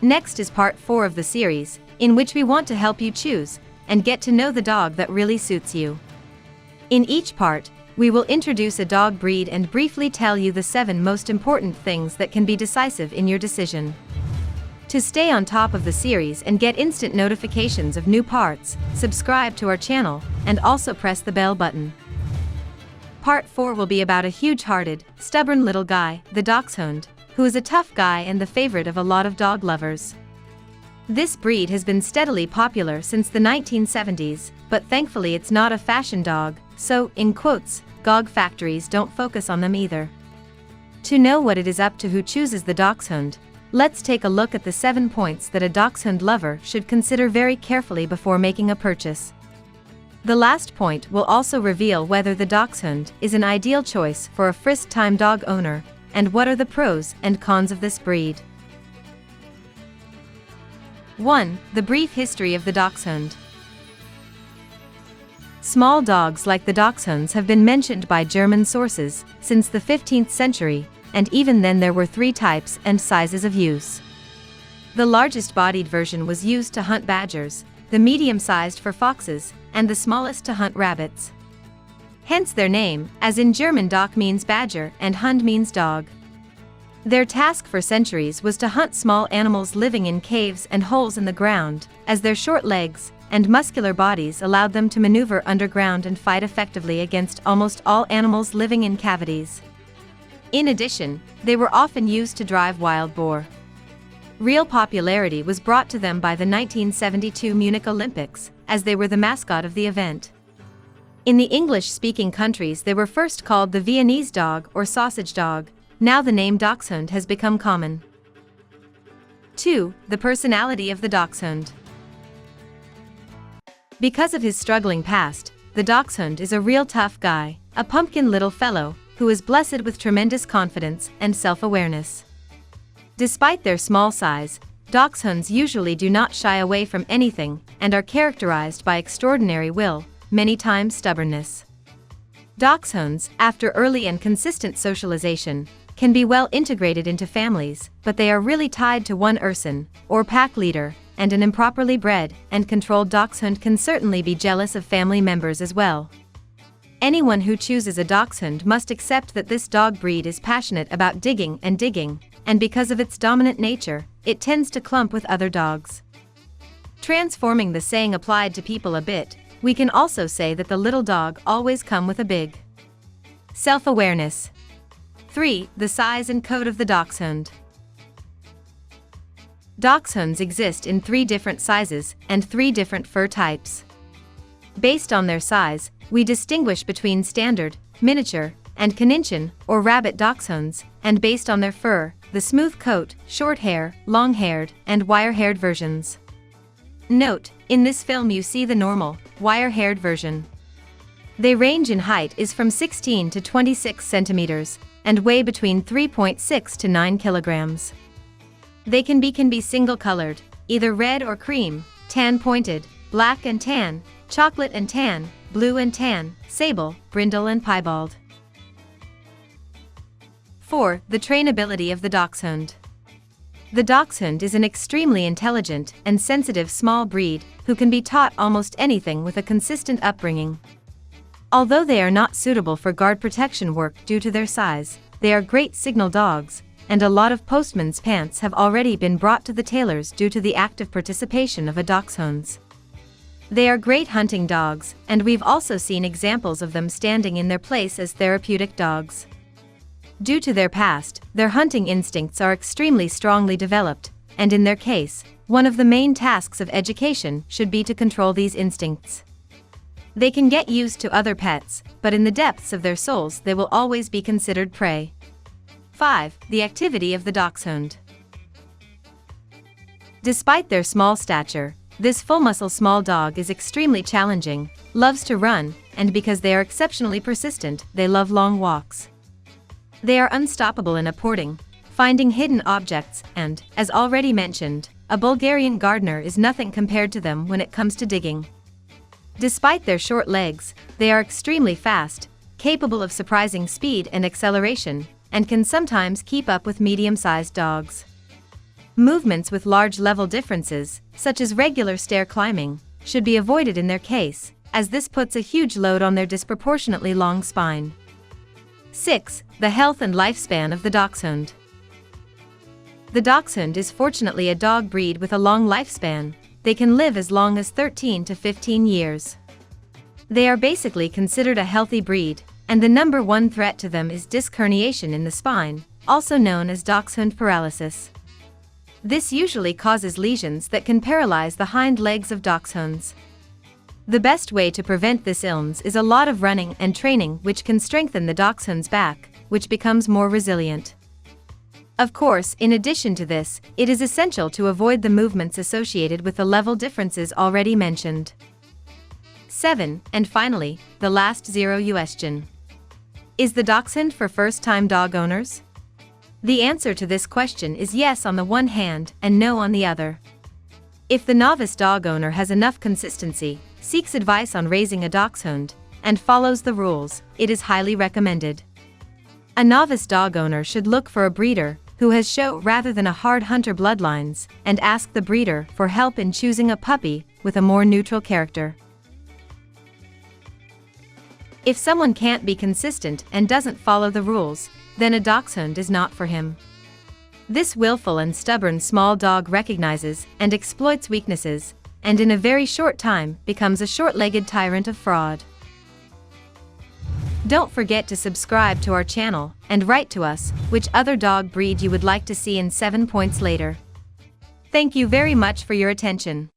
Next is part 4 of the series, in which we want to help you choose and get to know the dog that really suits you. In each part, we will introduce a dog breed and briefly tell you the 7 most important things that can be decisive in your decision. To stay on top of the series and get instant notifications of new parts, subscribe to our channel and also press the bell button. Part 4 will be about a huge-hearted, stubborn little guy, the Dachshund, who is a tough guy and the favorite of a lot of dog lovers. This breed has been steadily popular since the 1970s, but thankfully it's not a fashion dog, so, in quotes, dog factories don't focus on them either. To know what it is up to who chooses the Dachshund, let's take a look at the 7 points that a Dachshund lover should consider very carefully before making a purchase. The last point will also reveal whether the Dachshund is an ideal choice for a first-time dog owner, and what are the pros and cons of this breed. 1. The brief history of the Dachshund. Small dogs like the Dachshunds have been mentioned by German sources since the 15th century, and even then there were 3 types and sizes of use. The largest-bodied version was used to hunt badgers, the medium-sized for foxes, and the smallest to hunt rabbits. Hence their name, as in German Dach means badger and Hund means dog. Their task for centuries was to hunt small animals living in caves and holes in the ground, as their short legs and muscular bodies allowed them to maneuver underground and fight effectively against almost all animals living in cavities. In addition, they were often used to drive wild boar. Real popularity was brought to them by the 1972 Munich Olympics, as they were the mascot of the event. In the English-speaking countries they were first called the Viennese dog or sausage dog. Now the name Dachshund has become common. 2. The personality of the Dachshund. Because of his struggling past, the Dachshund is a real tough guy, a pumpkin little fellow, who is blessed with tremendous confidence and self-awareness. Despite their small size, Dachshunds usually do not shy away from anything and are characterized by extraordinary will, many times stubbornness. Dachshunds, after early and consistent socialization, can be well integrated into families, but they are really tied to one person, or pack leader, and an improperly bred and controlled Dachshund can certainly be jealous of family members as well. Anyone who chooses a Dachshund must accept that this dog breed is passionate about digging, and because of its dominant nature, it tends to clump with other dogs. Transforming the saying applied to people a bit, we can also say that the little dog always come with a big self-awareness. 3. The size and coat of the Dachshund. Dachshunds exist in 3 different sizes and 3 different fur types. Based on their size, we distinguish between standard, miniature, and Caninchin, or rabbit Dachshunds, and based on their fur, the smooth coat, short hair, long-haired, and wire-haired versions. Note, in this film you see the normal, wire-haired version. They range in height is from 16 to 26 centimeters, and weigh between 3.6 to 9 kilograms. They can be single-colored, either red or cream, tan-pointed, black and tan, chocolate and tan, blue and tan, sable, brindle and piebald. 4. The trainability of the Dachshund. The Dachshund is an extremely intelligent and sensitive small breed who can be taught almost anything with a consistent upbringing. Although they are not suitable for guard protection work due to their size, they are great signal dogs, and a lot of postmen's pants have already been brought to the tailors due to the active participation of a Dachshunds. They are great hunting dogs, and we've also seen examples of them standing in their place as therapeutic dogs. Due to their past, their hunting instincts are extremely strongly developed, and in their case, one of the main tasks of education should be to control these instincts. They can get used to other pets, but in the depths of their souls they will always be considered prey. 5. The activity of the Dachshund. Despite their small stature, this full-muscle small dog is extremely challenging, loves to run, and because they are exceptionally persistent, they love long walks. They are unstoppable in apporting, finding hidden objects, and, as already mentioned, a Bulgarian gardener is nothing compared to them when it comes to digging. Despite their short legs, they are extremely fast, capable of surprising speed and acceleration, and can sometimes keep up with medium-sized dogs. Movements with large level differences, such as regular stair climbing, should be avoided in their case, as this puts a huge load on their disproportionately long spine. 6. The health and lifespan of the Dachshund. The Dachshund is fortunately a dog breed with a long lifespan. They can live as long as 13 to 15 years. They are basically considered a healthy breed, and the number one threat to them is disc herniation in the spine, also known as Dachshund paralysis. This usually causes lesions that can paralyze the hind legs of Dachshunds. The best way to prevent this illness is a lot of running and training, which can strengthen the Dachshund's back, which becomes more resilient. Of course, in addition to this, it is essential to avoid the movements associated with the level differences already mentioned. 7. And finally, the last zero question. Is the Dachshund for first-time dog owners? The answer to this question is yes on the one hand and no on the other. If the novice dog owner has enough consistency, seeks advice on raising a Dachshund, and follows the rules, it is highly recommended. A novice dog owner should look for a breeder who has show rather than a hard hunter bloodlines, and ask the breeder for help in choosing a puppy with a more neutral character. If someone can't be consistent and doesn't follow the rules, then a Dachshund is not for him. This willful and stubborn small dog recognizes and exploits weaknesses, and in a very short time becomes a short-legged tyrant of fraud. Don't forget to subscribe to our channel and write to us which other dog breed you would like to see in 7 points later. Thank you very much for your attention.